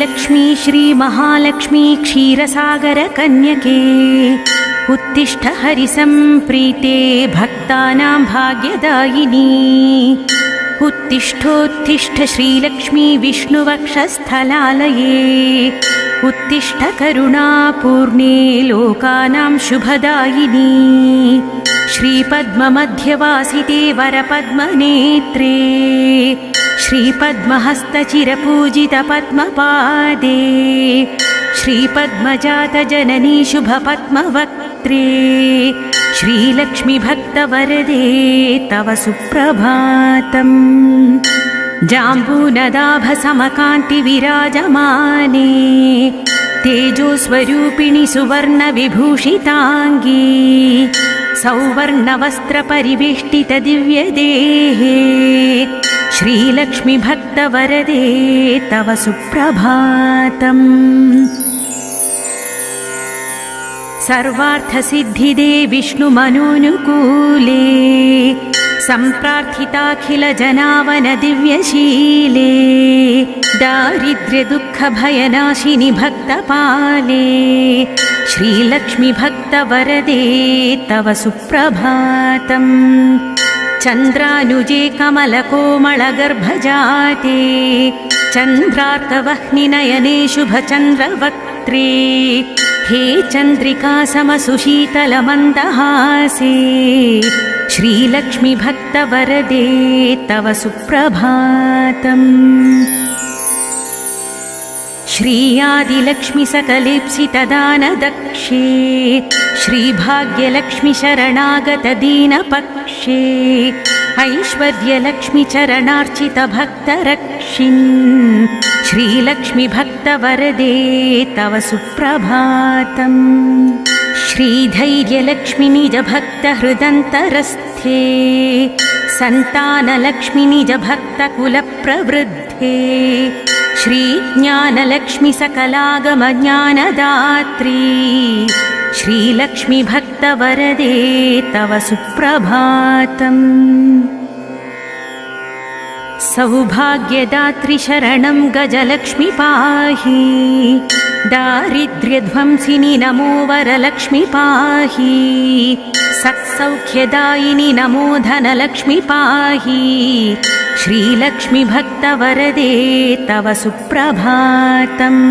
श्रीलक्ष्मी श्रीमहालक्ष्मी क्षीरसागरकन्यके उत्तिष्ठ हरिसम्प्रीते भक्तानां भाग्यदायिनी उत्तिष्ठोत्तिष्ठ श्रीलक्ष्मी विष्णुवक्षस्थलालये उत्तिष्ठ करुणापूर्णे लोकानां शुभदायिनी श्रीपद्ममध्यवासिते वरपद्मनेत्रे श्रीपद्महस्तचिरपूजितपद्मपादे श्रीपद्मजातजननी शुभपद्मवक्त्रे श्रीलक्ष्मी भक्तवरदे तव सुप्रभातम् जाम्बूनदाभसमकान्तिविराजमाने तेजोस्वरूपिणि सुवर्णविभूषिताङ्गी सौवर्णवस्त्रपरिवेष्टितदिव्यदेहे श्रीलक्ष्मी भक्तवरदे तव सुप्रभातम् सर्वार्थसिद्धिदे विष्णुमनोनुकूले सम्प्रार्थिताखिलजनावनदिव्यशीले दारिद्र्यदुःखभयनाशिनि भक्तपाले श्रीलक्ष्मी भक्तवरदे तव सुप्रभातम् चन्द्रानुजे कमलकोमलगर्भजाते चन्द्रार्कवह्निनयने शुभचन्द्रवक्त्रे हे चन्द्रिका समसुशीतलमन्दहासे श्रीलक्ष्मी भक्तवरदे तव सुप्रभातम् श्रीयादिलक्ष्मी सकलेप्सितदानदक्षे श्रीभाग्यलक्ष्मी शरणागतदीनपक्षे ऐश्वर्यलक्ष्मी चरणार्चितभक्तरक्षिन् श्रीलक्ष्मी भक्तवरदे तव सुप्रभातम् श्रीधैर्यलक्ष्मी निजभक्तहृदन्तरस्थे सन्तानलक्ष्मी निजभक्तकुलप्रवृद्धे श्रीज्ञानलक्ष्मी सकलागमज्ञानदात्री श्रीलक्ष्मी भक्तवरदे तव सुप्रभातम् सौभाग्यदात्री शरणं गजलक्ष्मी पाहि दारिद्र्यध्वंसिनि नमो वरलक्ष्मी पाहि सत्सौख्यदायिनि नमो धनलक्ष्मी पाहि श्रीलक्ष्मी भक्तवरदे तव सुप्रभातम्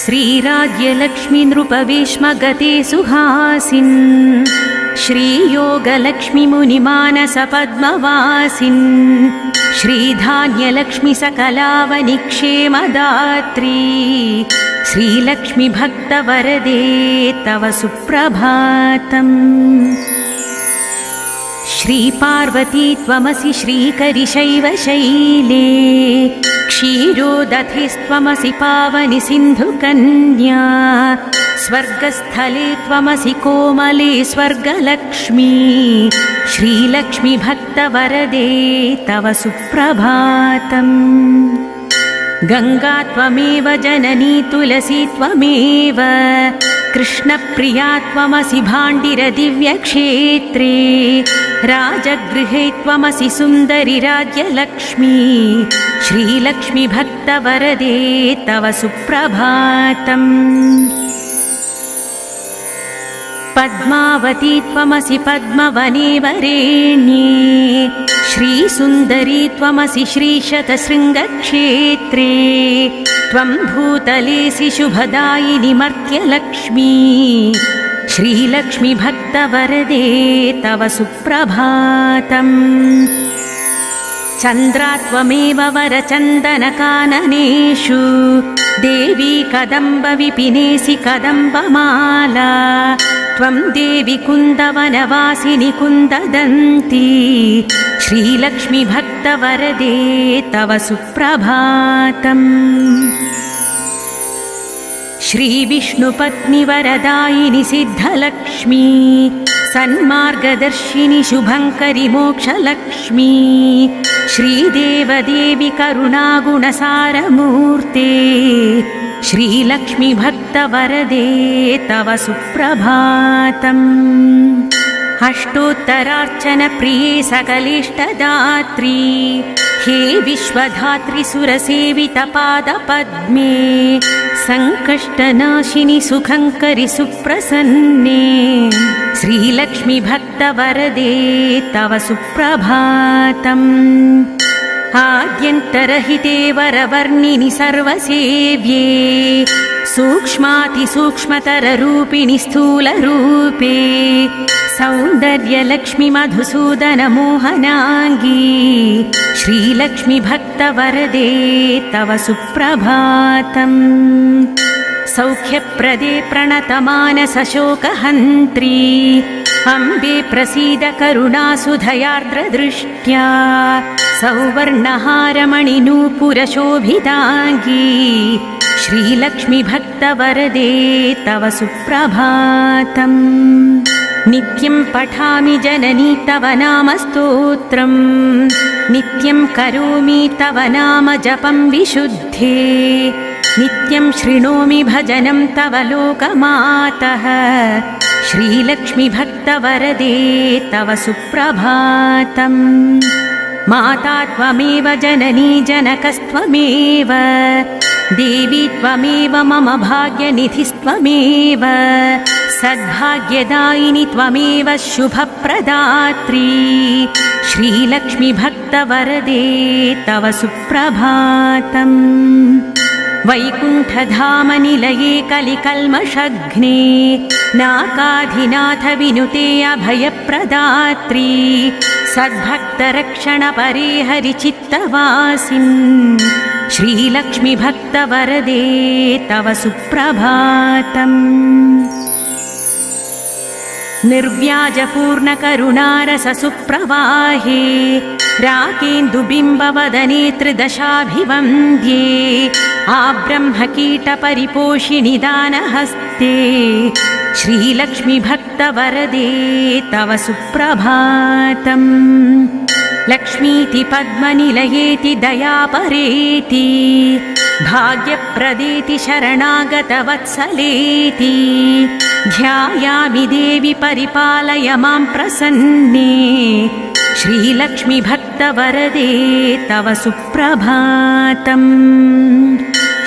श्रीराज्यलक्ष्मी नृपवेश्मगते सुहासिन् श्रीयोगलक्ष्मी मुनिमानसपद्मवासिन् श्रीधान्यलक्ष्मी सकलावनिक्षेमदात्री श्रीलक्ष्मी भक्तवरदे तव सुप्रभातम् श्रीपार्वती त्वमसि श्रीकरिशैवशैले क्षीरोदधिस्त्वमसि पावनि सिन्धुकन्या स्वर्गस्थले त्वमसि कोमले स्वर्गलक्ष्मी श्रीलक्ष्मी भक्तवरदे तव सुप्रभातम् गंगा त्वमेव जननी तुलसी त्वमेव कृष्णप्रिया त्वमसि भाण्डिरदिव्यक्षेत्रे राजगृहे त्वमसि सुन्दरि राज्यलक्ष्मी श्रीलक्ष्मी भक्तवरदे तव सुप्रभातम् पद्मावती त्वमसि पद्मवने वरेण्ये श्रीसुन्दरी त्वमसि श्रीशतशृङ्गक्षेत्रे त्वं भूतलेसि शुभदायिनि मर्त्यलक्ष्मी श्रीलक्ष्मी भक्तवरदे तव सुप्रभातम् चन्द्रा त्वमेव वरचन्दनकाननेषु देवी कदम्बविपिनेसि कदम्बमाला त्वं देवी कुन्दवनवासिनि कुन्ददन्ती श्रीलक्ष्मी भक्तवरदे तव सुप्रभातम् श्रीविष्णुपत्नि वरदायिनि सिद्धलक्ष्मी सन्मार्गदर्शिनि शुभङ्करि मोक्षलक्ष्मी श्रीदेवदेवी करुणागुणसारमूर्ते श्रीलक्ष्मी भक्तवरदे तव सुप्रभातम् अष्टोत्तरार्चन प्रिये सकलेष्टदात्री हे विश्वधात्रि सुरसेवितपादपद्मे सङ्कष्टनाशिनि सुखङ्करि सुप्रसन्ने श्रीलक्ष्मी भक्तवरदे तव सुप्रभातम् आद्यन्तरहिते वरवर्णिनि सर्वसेव्ये सूक्ष्मातिसूक्ष्मतररूपिणि स्थूलरूपे सौन्दर्यलक्ष्मि मधुसूदनमोहनाङ्गी श्रीलक्ष्मी भक्तवरदे तव सुप्रभातम् सौख्यप्रदे प्रणतमानसशोकहन्त्री अम्बे प्रसीद करुणासुधयार्द्रदृष्ट्या सौवर्णहारमणिनूपुरशोभिताङ्गी श्रीलक्ष्मी भक्तवरदे तव सुप्रभातम् नित्यं पठामि जननी तव नाम स्तोत्रम् नित्यं करोमि तव नाम जपं विशुद्धे नित्यं शृणोमि भजनं तव लोकमातः श्रीलक्ष्मी भक्तवरदे तव सुप्रभातम् माता त्वमेव जननी जनकस्त्वमेव देवी त्वमेव मम भाग्यनिधिस्त्वमेव सद्भाग्यदायिनि त्वमेव शुभप्रदात्री श्रीलक्ष्मी भक्तवरदे तव सुप्रभातम् वैकुण्ठधामनिलये कलिकल्मषघ्ने नाकाधिनाथ विनुते अभयप्रदात्री सद्भक्तरक्षणपरे हरिचित्तवासिन् श्रीलक्ष्मी भक्तवरदे तव सुप्रभातम् निर्व्याजपूर्णकरुणारससुप्रवाहे राकेन्दुबिम्बवदने त्रिदशाभिवन्द्ये आब्रह्मकीटपरिपोषिणि दानहस्ते श्रीलक्ष्मी भक्तवरदे तव सुप्रभातम् लक्ष्मीति पद्मनिलयेति दयापरेति भाग्यप्रदेति शरणागतवत्सलेति ध्यायामि देवि परिपालय मां प्रसन्ने श्रीलक्ष्मी भक्तवरदे तव सुप्रभातम्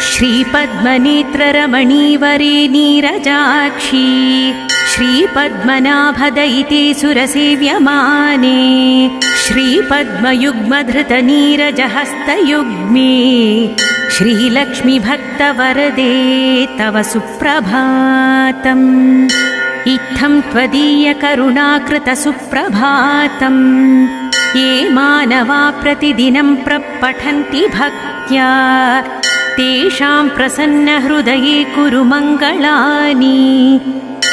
श्रीपद्मनेत्ररमणीवरे नीरजाक्षी श्रीपद्मनाभदयिते सुरसेव्यमाने श्रीपद्मयुग्मधृतनीरजहस्तयुग्मे श्रीलक्ष्मी भक्तवरदे तव सुप्रभातम् इत्थं त्वदीयकरुणाकृतसुप्रभातम् ये मानवा प्रतिदिनं प्रपठन्ति भक्त्या तेषां प्रसन्नहृदये कुरु मङ्गलानि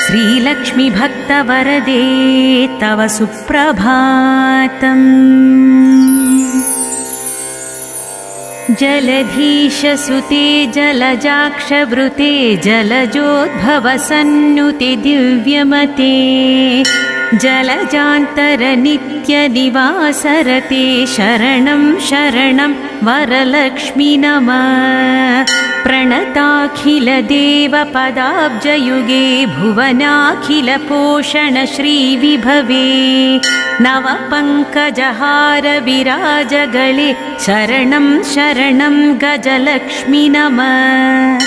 श्रीलक्ष्मी भक्तवरदे तव सुप्रभातम् जलधीशसुते जलजाक्षवृते जलजोद्भवसन्नुते दिव्यमते जलजान्तरनित्यनिवासरते शरणं शरणं वरलक्ष्मी नमः प्रणताखिलदेवपदाब्जयुगे भुवनाखिलपोषण श्रीविभवे नवपङ्कजहार विराजगळे शरणं शरणं गजलक्ष्मी नमः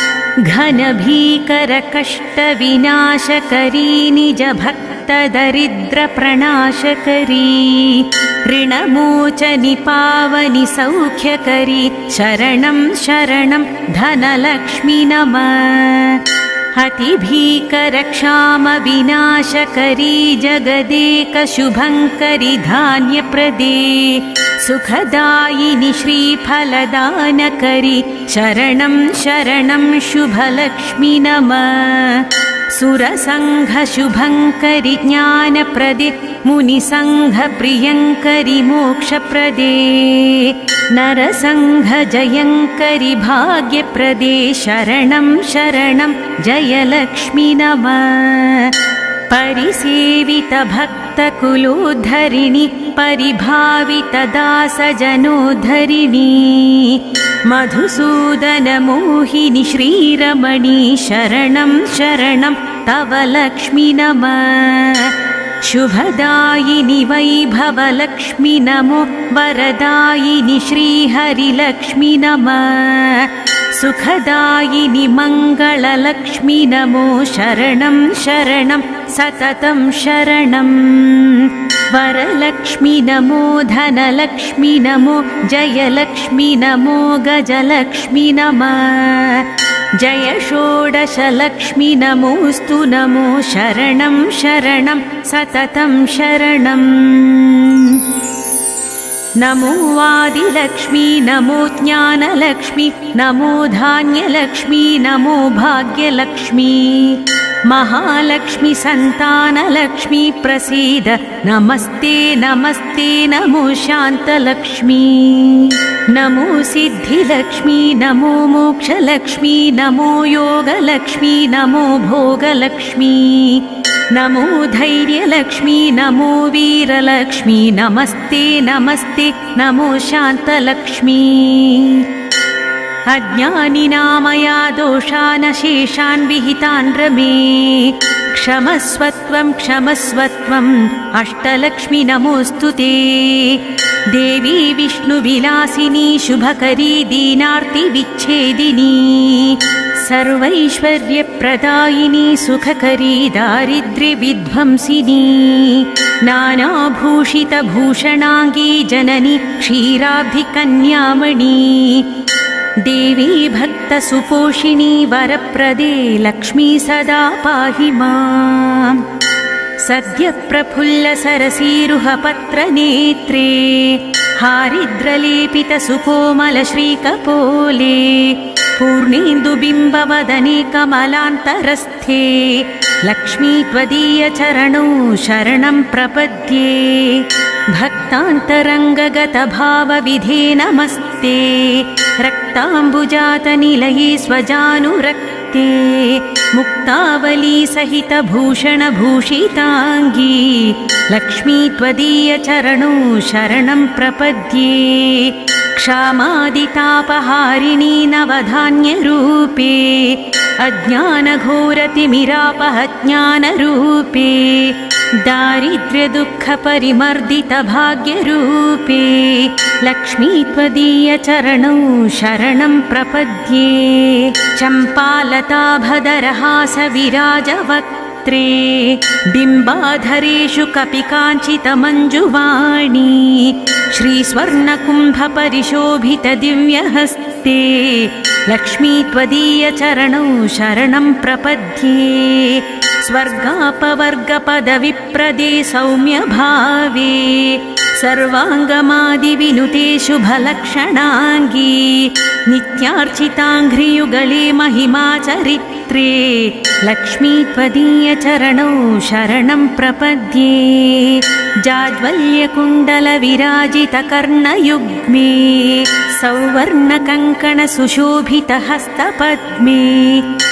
घनभीकरकष्टविनाशकरी निजभक्तदरिद्रप्रणाशकरी ऋणमोचनि पावनि सौख्यकरी शरणं शरणं धनलक्ष्मी नमः अतिभीकरक्षामविनाशकरी जगदेकशुभङ्करि धान्यप्रदे सुखदायिनि श्रीफलदानकरि शरणं शरणं शुभलक्ष्मी नमः सुरसङ्घशुभङ्करि ज्ञानप्रदे मुनिसङ्घप्रियङ्करि मोक्षप्रदे नरसङ्घजयङ्करि भाग्यप्रदे शरणं शरणं जयलक्ष्मी नमः परिसेवितभक्तकुलोद्धरिणि परिभावितदासजनोद्धरिणि मधुसूदनमोहिनि श्रीरमणी शरणं शरणं तव लक्ष्मी नमः शुभदायिनि वैभवलक्ष्मि नमो वरदायिनि श्रीहरिलक्ष्मि नमः सुखदायिनि मङ्गललक्ष्मि नमो शरणं शरणं सततं शरणं वरलक्ष्मि नमो धनलक्ष्मि नमो जयलक्ष्मि नमो गजलक्ष्मि नमः जय षोडशलक्ष्मि नमोऽस्तु नमो शरणं शरणं सततं शरणं नमो आदिलक्ष्मी नमो ज्ञानलक्ष्मी नमो धान्यलक्ष्मी नमो भाग्यलक्ष्मी महालक्ष्मी संतानलक्ष्मी प्रसीद नमस्ते नमस्ते नमो शान्तलक्ष्मी नमो सिद्धिलक्ष्मी नमो मोक्षलक्ष्मी नमो योगलक्ष्मी नमो भोगलक्ष्मी नमो धैर्यलक्ष्मी नमो वीरलक्ष्मी नमस्ते नमस्ते नमो शान्तलक्ष्मी अज्ञानिनामया दोषान् शेषान् विहितान् रमे क्षमस्वत्वं क्षमस्वत्वम् अष्टलक्ष्मी नमोऽस्तु ते देवी विष्णुविलासिनी शुभकरी दीनार्तिविच्छेदिनी सर्वैश्वर्यप्रदायिनी सुखकरी दारिद्र्यविध्वंसिनी नानाभूषितभूषणाङ्गी जननी क्षीराब्धिकन्यामणी देवी भक्तसुपोषिणी वरप्रदे लक्ष्मी सदा पाहि माम् सद्यप्रफुल्लसरसीरुहपत्रनेत्रे हारिद्रलेपितसुकोमलश्रीकपोले पूर्णेन्दुबिम्बवदने कमलान्तरस्थे लक्ष्मी त्वदीयचरणौ शरणं प्रपद्ये भक्तान्तरङ्गगतभावविधे नमस्ते रक्ताम्बुजातनिलये स्वजानुरक्ते मुक्तावली सहितभूषणभूषिताङ्गी लक्ष्मी त्वदीयचरणौ शरणं प्रपद्ये क्षामादितापहारिणी नवधान्यरूपे अज्ञानघोरतिमिरापहज्ञानरूपे दारिद्र्यदुःखपरिमर्दितभाग्यरूपे लक्ष्मी त्वदीयचरणौ शरणं प्रपद्ये चम्पालताभदरहासविराजवक्त्रे बिम्बाधरेषु कपिकाञ्चितमञ्जुवाणी श्रीस्वर्णकुम्भपरिशोभितदिव्यहस्ते लक्ष्मी त्वदीयचरणौ शरणं प्रपद्ये स्वर्गापवर्गपदविप्रदे सौम्यभावे सर्वाङ्गमादिविनुते शुभलक्षणाङ्गी नित्यार्चिताङ्घ्रियुगले महिमाचरित्रे लक्ष्मी त्वदीयचरणौ शरणं प्रपद्ये जाज्वल्यकुण्डलविराजितकर्णयुग्मे सौवर्णकङ्कणसुशोभितहस्तपद्मे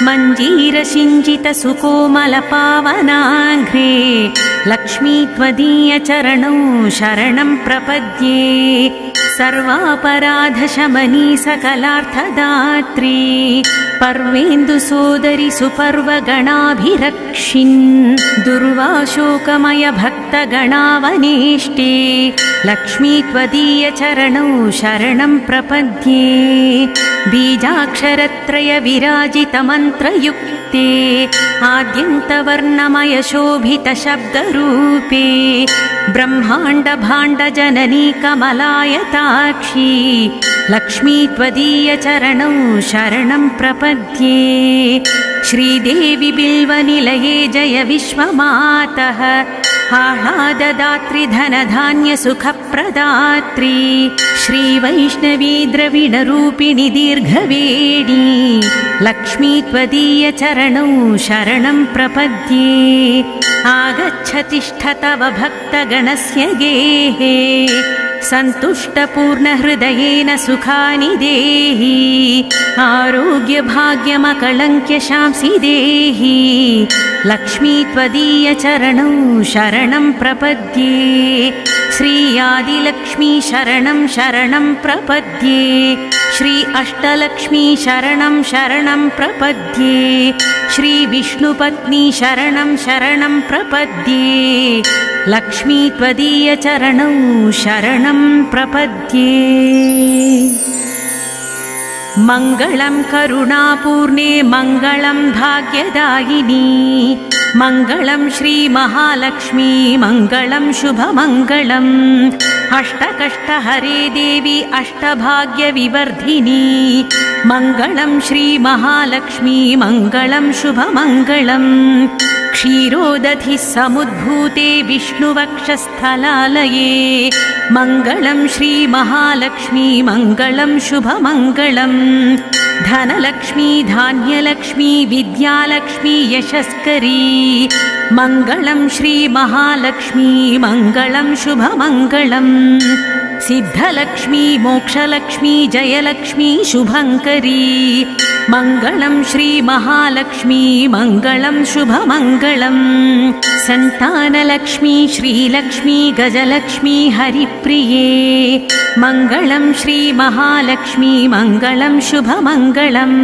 मञ्जीरसिञ्चितसुकोमलपावनाङ्घ्रे लक्ष्मी त्वदीयचरणौ शरणं प्रपद्ये सर्वापराधशमनी सकलार्थदात्री पर्वेन्दुसोदरि सुपर्वगणाभिरक्षिन् दुर्वाशोकमय भक्तगणावनेष्टे लक्ष्मी त्वदीयचरणौ शरणं प्रपद्ये बीजाक्षरत्रय विराजितमन्त्रयुक्ते आद्यन्तवर्णमय शोभितशब्दरूपे ब्रह्माण्डभाण्डजननी कमलायताक्षी लक्ष्मी त्वदीयचरणौ शरणं प्रपद्ये श्रीदेवी बिल्वनिलये जय विश्वमातः आह्लाददात्री धनधान्यसुखप्रदात्री श्रीवैष्णवी द्रविणरूपिणि दीर्घवेणी लक्ष्मी त्वदीयचरणौ शरणं प्रपद्ये आगच्छ तिष्ठ तव भक्तगणस्य गेहे सन्तुष्टपूर्णहृदयेन सुखानि देहि आरोग्यभाग्यमकलङ्क्यशांसि देहि लक्ष्मी त्वदीयचरणौ शरणं प्रपद्ये श्री आदिलक्ष्मी शरणं शरणं प्रपद्ये श्री अष्टलक्ष्मी शरणं शरणं प्रपद्ये श्री विष्णुपत्नी शरणं शरणं प्रपद्ये लक्ष्मी त्वदीय चरणौ शरणं प्रपद्ये मङ्गलं करुणापूर्णे मङ्गलं भाग्यदायिनी मङ्गलं श्रीमहालक्ष्मी मङ्गलं शुभमङ्गलम् अष्टकष्टहरे देवी अष्टभाग्यविवर्धिनी मङ्गलं श्रीमहालक्ष्मी मङ्गलं शुभमङ्गलम् क्षीरोदधिः समुद्भूते विष्णुवक्षस्थलालये मङ्गलं श्रीमहालक्ष्मी मङ्गलं शुभमङ्गलम् धनलक्ष्मी धान्यलक्ष्मी विद्यालक्ष्मी यशस्करी मङ्गलं श्रीमहालक्ष्मी मङ्गलं शुभमङ्गलम् सिद्धलक्ष्मी मोक्षलक्ष्मी जयलक्ष्मी शुभङ्करी मङ्गलं श्रीमहालक्ष्मी मङ्गलं शुभमङ्गलम् सन्तानलक्ष्मी श्रीलक्ष्मी गजलक्ष्मी हरिप्रिये मङ्गलं श्रीमहालक्ष्मी मङ्गलं शुभमङ्गलम्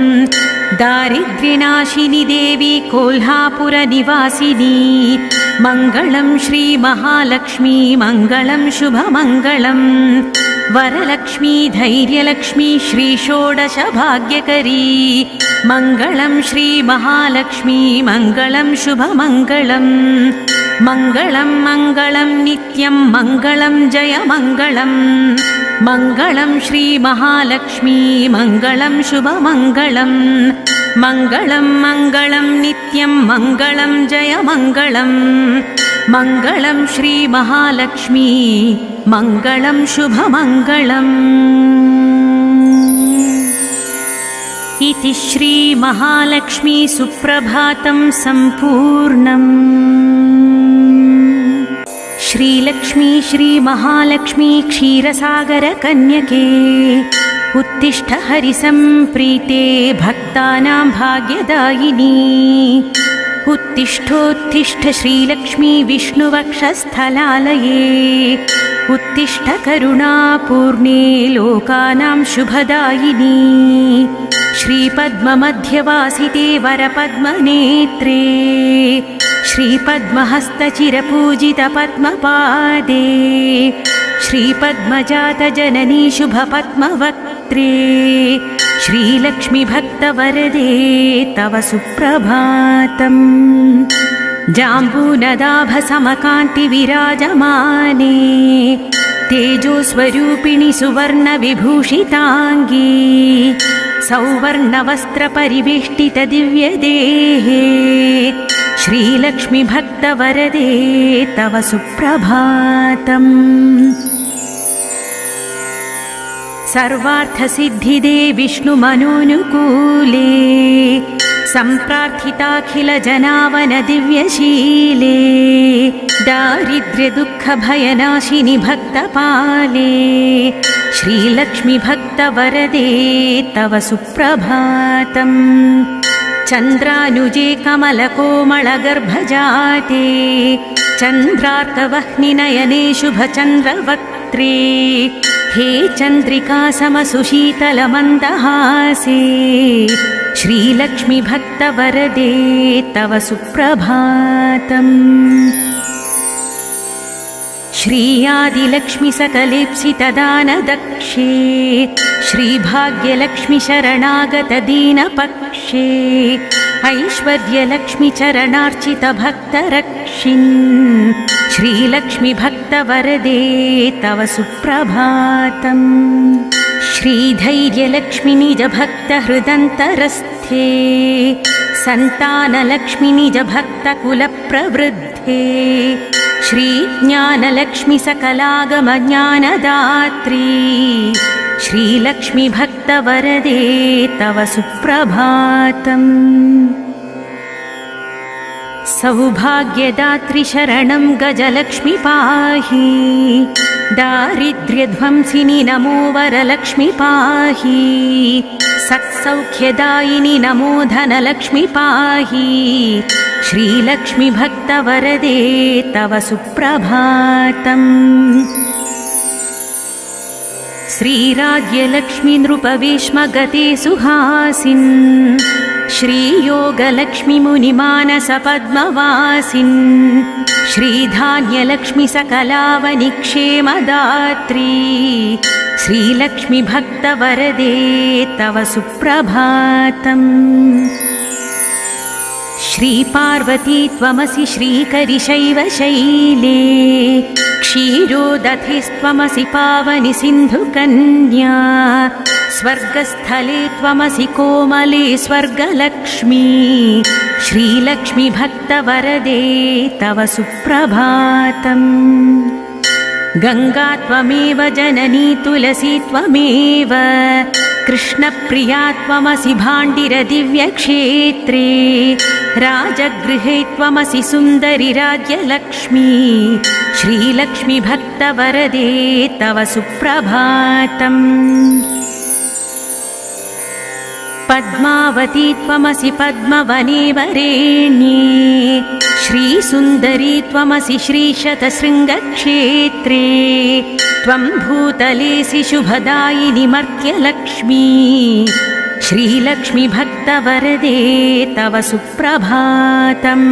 दारिद्र्यनाशिनी देवी कोल्हापुरनिवासिनी मङ्गलं श्रीमहालक्ष्मी मङ्गलं शुभमङ्गलम् वरलक्ष्मी धैर्यलक्ष्मी श्रीषोडशभाग्यकरी मङ्गलं श्रीमहालक्ष्मी मङ्गलं शुभमङ्गलम् मङ्गलं मङ्गलं नित्यं मङ्गलं जयमङ्गलम् मङ्गलं श्रीमहालक्ष्मी मङ्गलं शुभमङ्गलम् मङ्गलं मङ्गलं नित्यं मङ्गलं जयमङ्गलम् मङ्गलं श्रीमहालक्ष्मी मङ्गलं शुभमङ्गलम् इति श्रीमहालक्ष्मी सुप्रभातं सम्पूर्णम् श्रीलक्ष्मी श्रीमहालक्ष्मी क्षीरसागरकन्यके उत्तिष्ठ हरिसम्प्रीते भक्तानां भाग्यदायिनी उत्तिष्ठोत्तिष्ठ श्रीलक्ष्मी विष्णुवक्षस्थलालये उत्तिष्ठ करुणापूर्णे लोकानां शुभदायिनी श्रीपद्ममध्यवासिते वरपद्मनेत्रे श्रीपद्महस्तचिरपूजितपद्मपादे श्रीपद्मजातजननी शुभपद्मवक्त्रे श्रीलक्ष्मीभक्तवरदे तव सुप्रभातम् जाम्बूनदाभसमकान्तिविराजमाने तेजोस्वरूपिणि सुवर्णविभूषिताङ्गी सौवर्णवस्त्रपरिवेष्टितदिव्यदेहे श्रीलक्ष्मीभक्तवरदे तव सुप्रभातम् सर्वार्थसिद्धिदे विष्णुमनोनुकूले सम्प्रार्थिताखिलजनावनदिव्यशीले दारिद्र्यदुःखभयनाशिनि भक्तपाले श्रीलक्ष्मीभक्तवरदे तव सुप्रभातम् चन्द्रानुजे कमलकोमलगर्भजाते चन्द्रार्कवह्निनयने शुभचन्द्रवक्त्रे हे चन्द्रिका समसुशीतलमन्दहासे श्रीलक्ष्मीभक्तवरदे तव सुप्रभातम् श्रीयादिलक्ष्मी सकलेप्सितदानदक्षे श्रीभाग्यलक्ष्मी शरणागतदीनपक्षे ऐश्वर्यलक्ष्मी चरणार्चितभक्तरक्षिन् श्रीलक्ष्मीभक्तवरदे तव सुप्रभातम् श्रीधैर्यलक्ष्मी निजभक्तहृदन्तरस्थे सन्तानलक्ष्मी निजभक्तकुलप्रवृद्धे श्रीज्ञानलक्ष्मी सकलागमज्ञानदात्री श्रीलक्ष्मीभक्तवरदे तव सुप्रभातम् सौभाग्यदात्री शरणं गजलक्ष्मी पाहि दारिद्र्यध्वंसिनि नमो वरलक्ष्मी पाहि सत्सौख्यदायिनि नमो धनलक्ष्मी पाहि श्रीलक्ष्मीभक्तवरदे तव सुप्रभातम् श्रीराज्यलक्ष्मी नृपवेश्मगते सुहासिन् श्रीयोगलक्ष्मी मुनिमानसपद्मवासिन् श्रीधान्यलक्ष्मी सकलावनि क्षेमदात्री श्रीलक्ष्मी भक्तवरदे तव सुप्रभातम्। श्रीपार्वती त्वमसि श्रीकरिशैव शैले क्षीरोदधिस्त्वमसि पावनि सिन्धुकन्या स्वर्गस्थले त्वमसि कोमले स्वर्गलक्ष्मी श्रीलक्ष्मी भक्तवरदे तव सुप्रभातम्। गङ्गा त्वमेव जननी तुलसी त्वमेव कृष्णप्रिया त्वमसि भाण्डिरदिव्यक्षेत्रे राजगृहे त्वमसि सुन्दरि राज्यलक्ष्मी श्रीलक्ष्मी भक्तवरदे तव सुप्रभातम्। पद्मावती त्वमसि पद्मवने वरेण्ये श्रीसुन्दरी त्वमसि श्रीशतशृङ्गक्षेत्रे त्वं भूतलेसि शुभदायिनि मर्त्यलक्ष्मी श्रीलक्ष्मी भक्तवरदे तव सुप्रभातम्।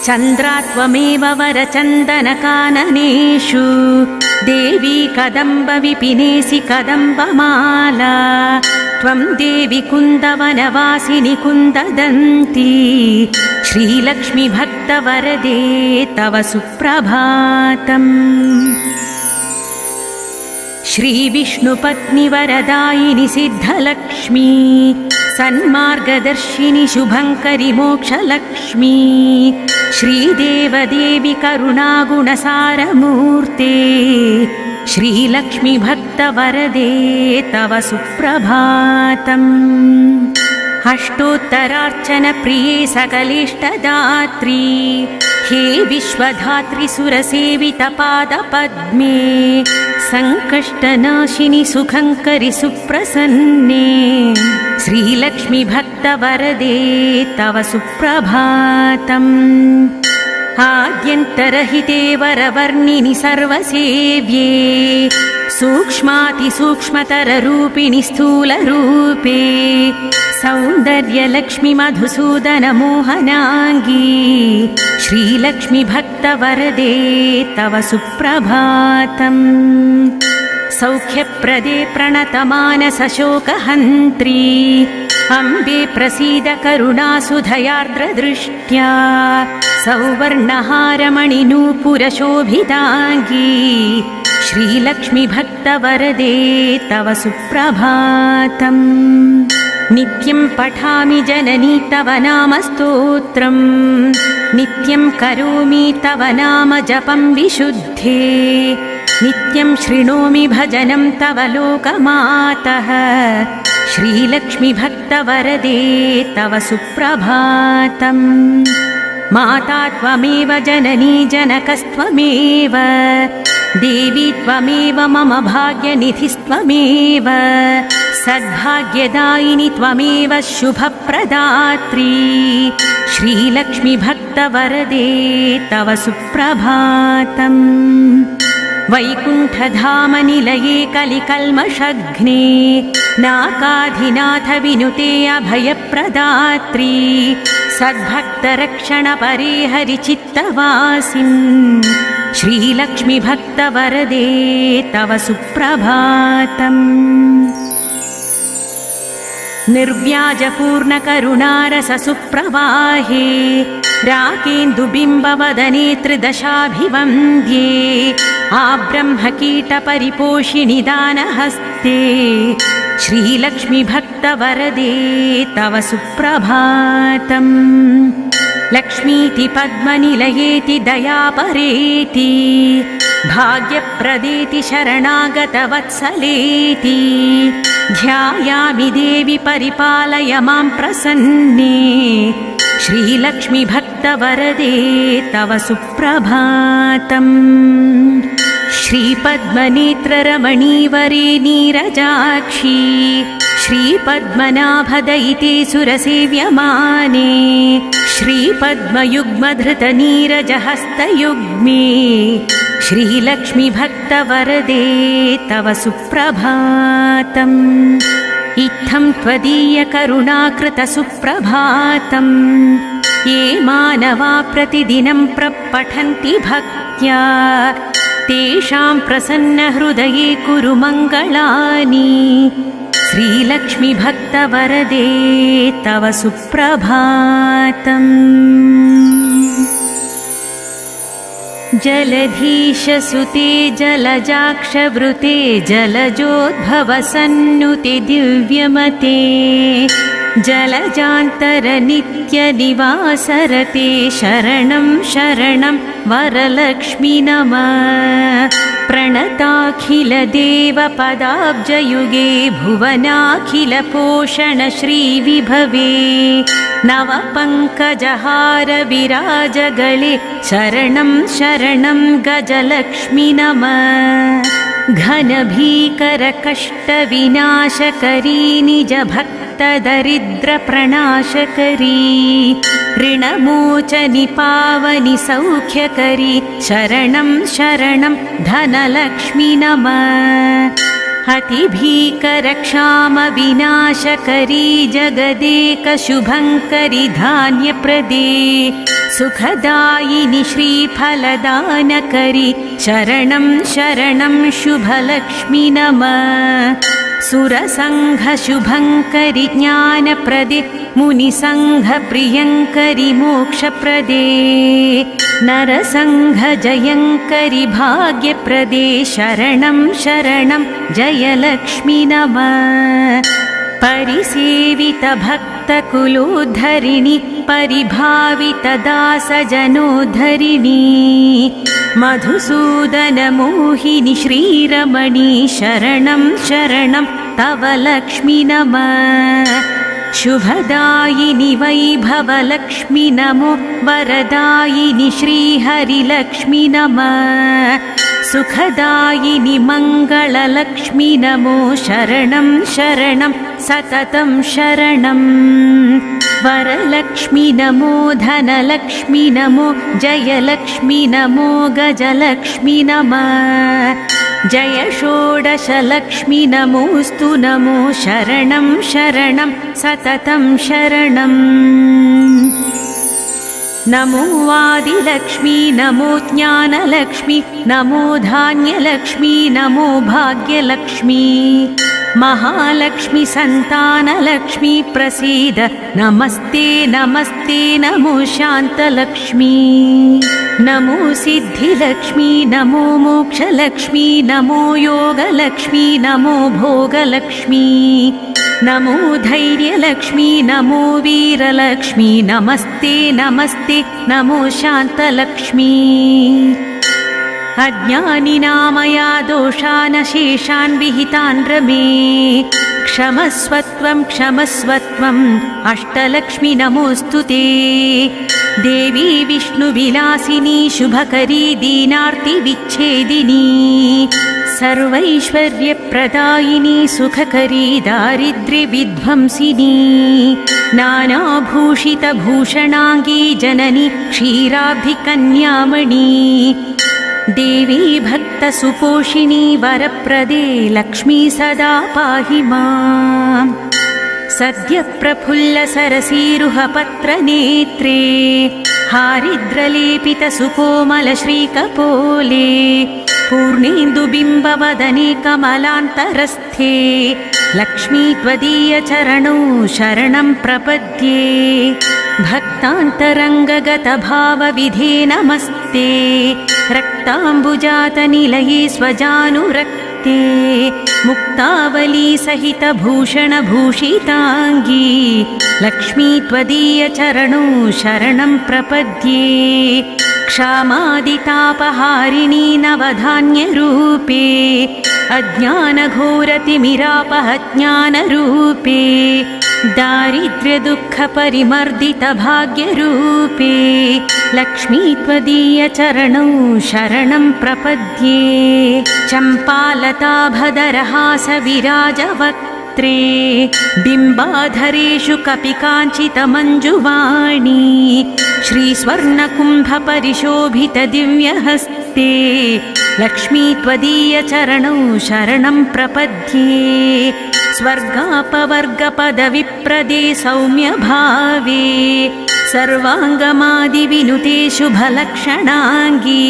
चन्द्रा त्वमेव वरचन्दनकाननेषु देवी कदम्बविपिनेसि कदम्बमाला त्वं देवी कुन्दवनवासिनि कुन्ददन्ती श्रीलक्ष्मी भक्तवरदे तव सुप्रभातम्। श्रीविष्णुपत्नि वरदायिनि सिद्धलक्ष्मी सन्मार्गदर्शिनि शुभङ्करि मोक्षलक्ष्मी श्रीदेवदेवि करुणागुणसारमूर्ते श्रीलक्ष्मी भक्तवरदे तव सुप्रभातम्। अष्टोत्तरार्चनप्रिये सकलेष्टदात्री हे विश्वधात्री सुरसेवितपादपद्मे सङ्कष्टनाशिनि सुखङ्करि सुप्रसन्ने श्रीलक्ष्मी भक्तवरदे तव सुप्रभातम्। आद्यन्तरहिते वरवर्णिनि सर्वसेव्ये सूक्ष्मातिसूक्ष्मतररूपिणि स्थूलरूपे सौन्दर्यलक्ष्मी मधुसूदनमोहनाङ्गी श्रीलक्ष्मी भक्तवरदे तव सुप्रभातम्। सौख्यप्रदे प्रणतमानसशोकहन्त्री अम्बे प्रसीद करुणासुधयार्द्रदृष्ट्या सौवर्णहारमणिनूपुरशोभिताङ्गी श्रीलक्ष्मी भक्तवरदे तव सुप्रभातम्। नित्यं पठामि जननी तव नाम स्तोत्रम् नित्यं करोमि तव नाम जपं विशुद्धे नित्यं शृणोमि भजनं तव लोकमातः श्रीलक्ष्मी भक्तवरदे तव सुप्रभातम्। माता त्वमेव जननी जनकस्त्वमेव देवी त्वमेव मम भाग्यनिधिस्त्वमेव सद्भाग्यदायिनि त्वमेव शुभप्रदात्री श्रीलक्ष्मी भक्तवरदे तव सुप्रभातम्। वैकुण्ठधामनिलये कलिकल्मषघ्ने नाकाधिनाथ विनुते अभयप्रदात्री सद्भक्तरक्षणपरे हरिचित्तवासिन् श्रीलक्ष्मी भक्तवरदे तव सुप्रभातम्। निर्व्याजपूर्णकरुणारससुप्रवाहे राकेन्दुबिम्बवदने त्रिदशाभिवन्द्ये आब्रह्मकीटपरिपोषिणि दानहस्ते श्रीलक्ष्मी भक्तवरदे तव सुप्रभातम्। लक्ष्मीति पद्मनिलयेति दयापरेति भाग्यप्रदेति शरणागतवत्सलेति ध्यायामि देवि परिपालय मां प्रसन्ने श्रीलक्ष्मी भक्तवरदे तव सुप्रभातम्। श्रीपद्मनेत्ररमणीवरे नीरजाक्षी श्रीपद्मनाभदयिते सुरसेव्यमाने श्रीपद्मयुग्मधृतनीरजहस्तयुग्मे श्रीलक्ष्मीभक्तवरदे तव सुप्रभातम् इत्थं त्वदीयकरुणाकृतसुप्रभातम् ये मानवा प्रतिदिनं प्रपठन्ति भक्त्या तेषां प्रसन्नहृदये कुरु मङ्गलानि श्रीलक्ष्मीभक्तवरदे तव सुप्रभातम्। जलधीशसुते जलजाक्षवृते जलजोद्भवसन्नुते दिव्यमते जलजान्तरनित्यनिवासरते शरणं शरणं वरलक्ष्मि नमः। प्रणताखिलदेवपदाब्जयुगे भुवनाखिलपोषण श्रीविभवे नवपङ्कजहार विराजगले शरणं शरणं गजलक्ष्मि नमः। घनभीकरकष्टविनाशकरी निजभक्तदरिद्रप्रणाशकरी ऋणमोचनि पावनि सौख्यकरी शरणं शरणं धनलक्ष्मि नमः। अतिभीकरक्षामविनाशकरी जगदेकशुभङ्करि धान्यप्रदे सुखदायिनि श्रीफलदानकरी शरणं शरणं शुभलक्ष्मि नमः। सुरसङ्घशुभङ्करि ज्ञानप्रदे मुनिसङ्घप्रियङ्करि मोक्षप्रदे नरसङ्घजयङ्करि भाग्यप्रदे शरणं शरणं जयलक्ष्मि नमः। परिसेवितभक्तकुलोद्धरिणि परिभावितदासजनोद्धरिणि मधुसूदनमोहिनि श्रीरमणि शरणं शरणं तव लक्ष्मि नमः। शुभदायिनि वैभवलक्ष्मि नमो वरदायिनि श्रीहरिलक्ष्मि नमः। सुखदायिनि मङ्गललक्ष्मि नमो शरणं शरणं सततं शरणम्। वरलक्ष्मि नमो धनलक्ष्मि नमो जयलक्ष्मि नमो गजलक्ष्मि नमः। जय षोडशलक्ष्मि नमोऽस्तु नमो शरणं शरणं सततं शरणम्। नमो आदिलक्ष्मी नमो ज्ञानलक्ष्मी नमो धान्यलक्ष्मी नमो भाग्यलक्ष्मी महालक्ष्मी संतानलक्ष्मी प्रसीद नमस्ते नमस्ते नमो शान्तलक्ष्मी। नमो सिद्धिलक्ष्मी नमो मोक्षलक्ष्मी नमो योगलक्ष्मी नमो भोगलक्ष्मी नमो धैर्यलक्ष्मी नमो वीरलक्ष्मी नमस्ते नमस्ते नमो शान्तलक्ष्मी। अज्ञानिनामया दोषान् शेषान् विहितान् रमे क्षमस्वत्वं क्षमस्वत्वम् अष्टलक्ष्मी नमोऽस्तु ते। देवी विष्णुविलासिनी शुभकरी दीनार्ति विच्छेदिनी सर्वैश्वर्यप्रदायिनी सुखकरी दारिद्र्यविध्वंसिनी नानाभूषितभूषणाङ्गी जननी क्षीराब्धिकन्यामणि देवी भक्तसुपोषिणी वरप्रदे लक्ष्मी सदा पाहि माम्। सद्यप्रफुल्लसरसीरुहपत्रनेत्रे हारिद्रलेपितसुकोमलश्रीकपोले पूर्णेन्दुबिम्बवदने कमलान्तरस्थे लक्ष्मी त्वदीयचरणौ शरणं प्रपद्ये। भक्तान्तरङ्गगतभावविधे नमस्ते रक्ताम्बुजातनिलये स्वजानुरक्ते मुक्तावली सहितभूषणभूषिताङ्गी लक्ष्मी त्वदीयचरणौ शरणं प्रपद्ये। क्षामादितापहारिणी नवधान्यरूपे अज्ञानघोरतिमिरापहज्ञानरूपे दारिद्र्यदुःखपरिमर्दितभाग्यरूपे लक्ष्मी त्वदीयचरणौ शरणं प्रपद्ये। चम्पालताभदरहासविराजवक्त्रे बिम्बाधरेषु कपिकाञ्चितमञ्जुवाणी श्रीस्वर्णकुम्भपरिशोभितदिव्यहस्ते लक्ष्मी त्वदीयचरणौ शरणं प्रपद्ये स्वर्गापवर्गपदविप्रदे सौम्यभावे सर्वाङ्गमादिविनुते शुभलक्षणाङ्गी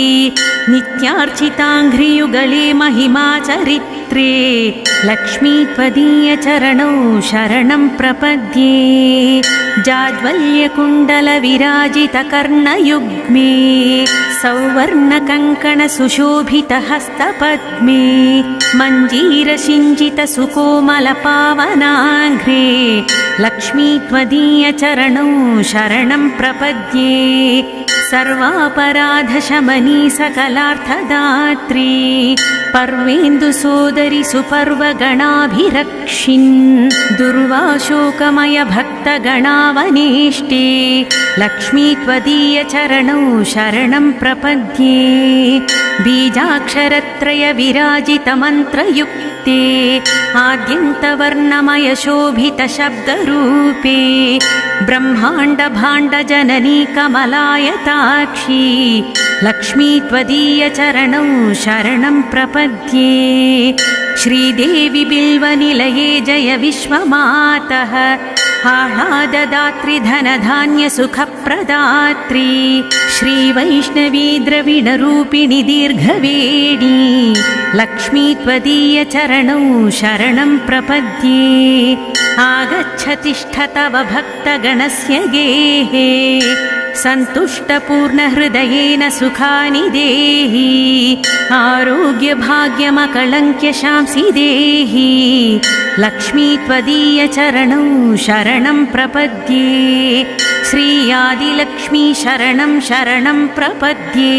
नित्यार्चिताङ्घ्रियुगले महिमा चरित्रे लक्ष्मी त्वदीयचरणौ शरणं प्रपद्ये जाज्वल्यकुण्डलविराजितकर्णयुग्मे सौवर्णकङ्कणसुशोभितहस्तपद्मे मञ्जीरसिञ्चितसुकोमलपावनाङ्घ्रे लक्ष्मी त्वदीयचरणौ शरणं प्रपद्ये सर्वापराधशमनी सकलार्थदात्री पर्वेन्दुसोदरि सुपर्वगणाभिरक्षिन् दुर्वाशोकमय भक्तगणावनेष्टे लक्ष्मी त्वदीयचरणौ शरणं प्रपद्ये बीजाक्षरत्रय विराजितमन्त्रयुक्ते आद्यन्तवर्णमय शोभितशब्दरूपे ब्रह्माण्डभाण्डजननी कमलायताक्षी लक्ष्मी त्वदीयचरणौ शरणं प्रपद्ये श्रीदेवी बिल्वनिलये जय विश्वमातः आह्लाददात्री धनधान्यसुखप्रदात्री श्रीवैष्णवी द्रविणरूपिणि दीर्घवेणी लक्ष्मी त्वदीयचरणौ शरणं प्रपद्ये आगच्छ तिष्ठ तव भक्तगणस्य गेहे सन्तुष्टपूर्णहृदयेन सुखानि देहि आरोग्यभाग्यमकलङ्क्यशांसि देहि लक्ष्मी त्वदीयचरणौ शरणं प्रपद्ये श्री आदिलक्ष्मी शरणं शरणं प्रपद्ये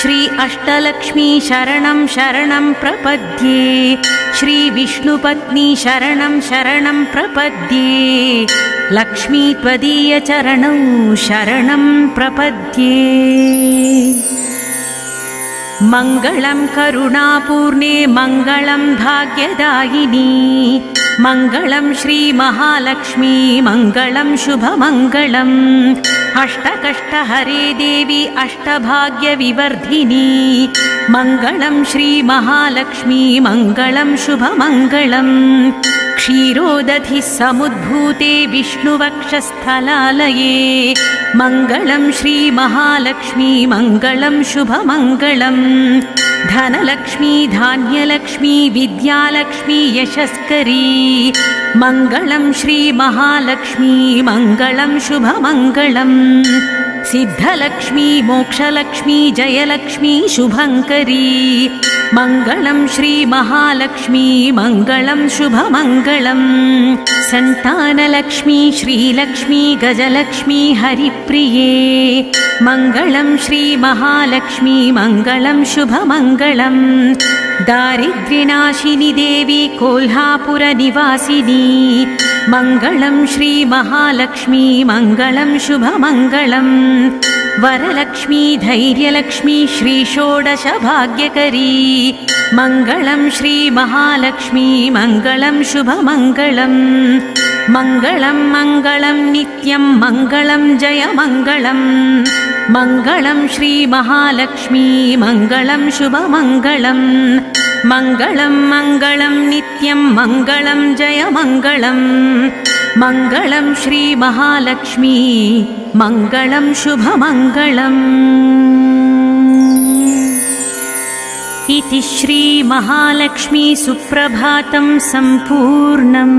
श्री अष्टलक्ष्मी शरणं शरणं प्रपद्ये श्री विष्णुपत्नी शरणं शरणं प्रपद्ये लक्ष्मी त्वदीयचरणौ शरणं प्रपद्ये मङ्गलं करुणापूर्णे मङ्गलं भाग्यदायिनी मङ्गलं श्रीमहालक्ष्मी मङ्गलं शुभमङ्गलम् अष्टकष्टहरे देवी अष्टभाग्यविवर्धिनी मङ्गलं श्रीमहालक्ष्मी मङ्गलं शुभमङ्गलम् क्षीरोदधिः समुद्भूते विष्णुवक्षस्थलालये मङ्गलं श्रीमहालक्ष्मी मङ्गलं शुभमङ्गलम् धनलक्ष्मी धान्यलक्ष्मी विद्यालक्ष्मी यशस्करी मङ्गलं श्रीमहालक्ष्मी मङ्गलं शुभमङ्गलम् सिद्धलक्ष्मी मोक्षलक्ष्मी जयलक्ष्मी शुभङ्करी मङ्गलं श्रीमहालक्ष्मी मङ्गलं शुभमङ्गलम् सन्तानलक्ष्मी श्रीलक्ष्मी गजलक्ष्मी हरिप्रिये मङ्गलं श्रीमहालक्ष्मी मङ्गलं शुभमङ्गलम् दारिद्र्यनाशिनि देवी कोल्हापुरनिवासिनी मङ्गलं श्रीमहालक्ष्मी मङ्गलं शुभमङ्गलम् वरलक्ष्मी धैर्यलक्ष्मी श्रीषोडशभाग्यकरी मङ्गलं श्रीमहालक्ष्मी मङ्गलं शुभमङ्गलम् मङ्गलं मङ्गलं नित्यं मङ्गलं जयमङ्गलम् मङ्गलं श्रीमहालक्ष्मी मङ्गलं शुभमङ्गलम् मङ्गलं मङ्गलं नित्यं मङ्गलं जयमङ्गलम् मङ्गलं श्रीमहालक्ष्मी मङ्गलं शुभमङ्गलम् इति श्रीमहालक्ष्मी सुप्रभातं सम्पूर्णम्।